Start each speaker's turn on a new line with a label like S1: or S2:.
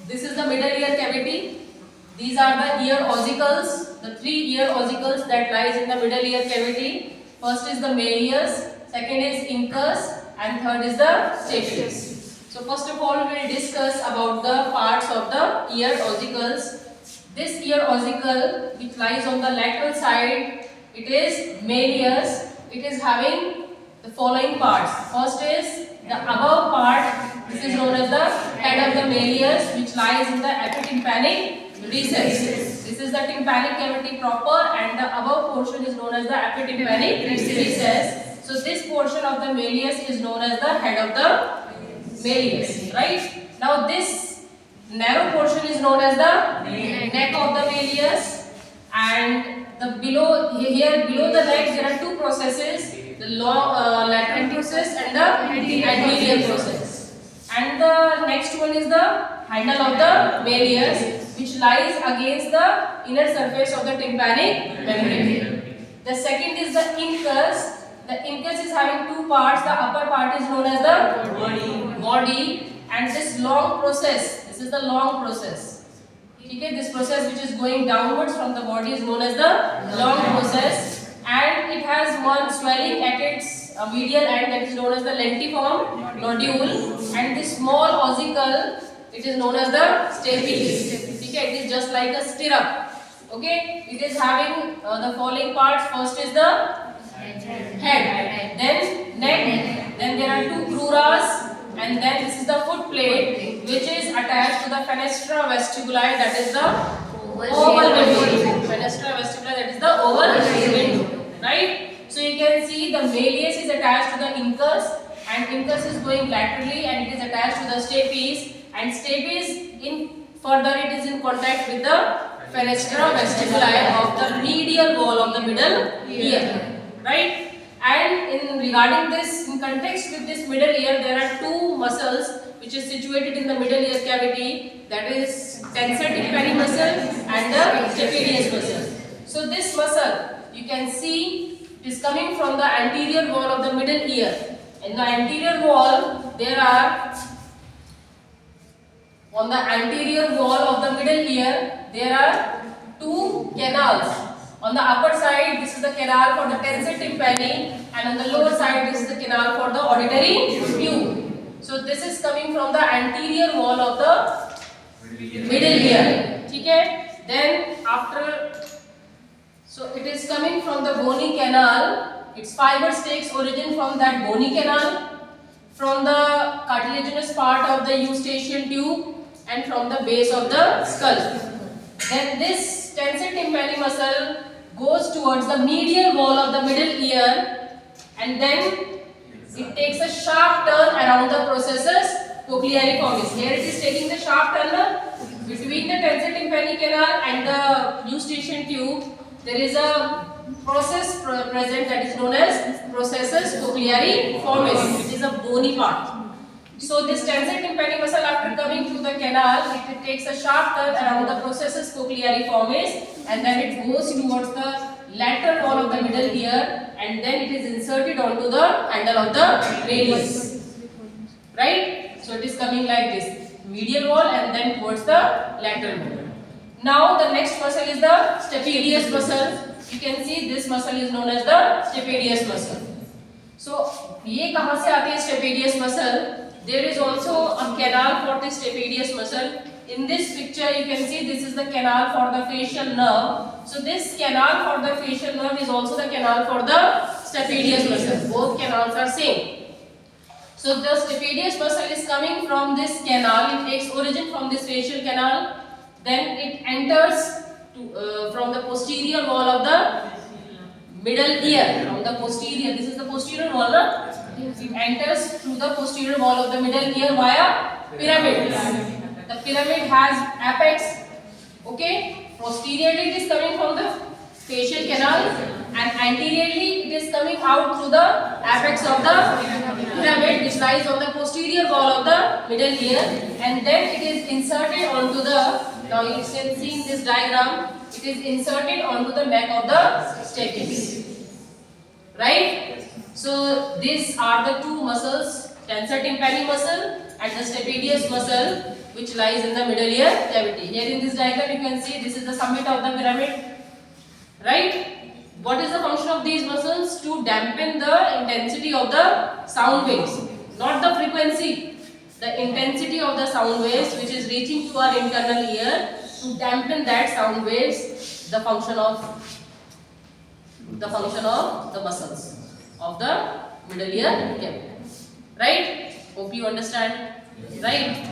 S1: This is the middle ear cavity. These are the ear ossicles, the three ear ossicles that lies in the middle ear cavity. First is the malleus, second is incus, and third is the stapes. So first of all, we will discuss about the parts of the ear ossicles. This ear ossicle, which lies on the lateral side, it is malleus. It is having the following parts. First is the above part. This is known as the head of the malleus, which lies in the epitympanic recess. This is the tympanic cavity proper, and the above portion is known as the epitympanic recess. So this portion of the malleus is known as the head of the malleus, right? Now this narrow portion is known as the neck of the malleus, and the below the neck there are two processes: the long lateral process and the anterior process. And the next one is the handle of the malleus, which lies against the inner surface of the tympanic membrane. The second is the incus. The incus is having two parts. The upper part is known as the body, and this long process. This is the long process. Okay, this process which is going downwards from the body is known as the long process, and it has one swelling at its medial end, that is known as the lentiform nodule, and this small ossicle, it is known as the stapes. Okay, it is just like a stirrup. Okay, it is having the following parts. First is the head, then neck, then there are two cruras, and then this is the foot plate, which is attached to the fenestra vestibuli, that is the oval window. Fenestra vestibuli, that is the oval window, right? So you can see the malleus is attached to the incus, and incus is going laterally, and it is attached to the stapes, and stapes in further it is in contact with the fenestra vestibuli of the medial wall of the middle ear, right? And in regarding this, in context with this middle ear, there are two muscles which is situated in the middle ear cavity, that is tensor tympani muscle and the stapedius muscle. So this muscle, you can see, it is coming from the anterior wall of the middle ear. In the anterior wall, there are, on the anterior wall of the middle ear, there are two canals. On the upper side, this is the canal for the tensor tympani, and on the lower side, this is the canal for the auditory tube. So this is coming from the anterior wall of the middle ear. Okay? Then after, so it is coming from the bony canal. Its fibers takes origin from that bony canal, from the cartilaginous part of the eustachian tube, and from the base of the skull. Then this tensor tympani muscle goes towards the medial wall of the middle ear, and then it takes a sharp turn around the processus cochleariformis. Here it is taking the sharp turn between the tensor tympani canal and the eustachian tube. There is a process present that is known as processus cochleariformis. It is a bony part. So this tensor tympani muscle, after coming through the canal, it takes a sharp turn around the processus cochleariformis, and then it goes towards the lateral wall of the middle ear, and then it is inserted onto the handle of the malleus. Right? So it is coming like this, medial wall and then towards the lateral wall. Now the next muscle is the stapedius muscle. You can see this muscle is known as the stapedius muscle. So ये कहाँ से आती है stapedius muscle? There is also a canal for the stapedius muscle. In this picture, you can see this is the canal for the facial nerve. So this canal for the facial nerve is also the canal for the stapedius muscle. Both canals are same. So the stapedius muscle is coming from this canal. It takes origin from this facial canal. Then it enters from the posterior wall of the middle ear. From the posterior, this is the posterior wall. It enters through the posterior wall of the middle ear via pyramid. The pyramid has apex. Okay, posteriorly it is coming from the facial canal, and anteriorly it is coming out through the apex of the pyramid, which lies on the posterior wall of the middle ear, and then it is inserted onto the, now you can see in this diagram, it is inserted onto the neck of the stapes. Right? So these are the two muscles, tensor tympani muscle and the stapedius muscle which lies in the middle ear cavity. Here in this diagram you can see this is the summit of the pyramid, right? What is the function of these muscles? To dampen the intensity of the sound waves, not the frequency, the intensity of the sound waves which is reaching to our internal ear. To dampen that sound waves, the function of the muscles of the middle ear cavity, right? Hope you understand, right?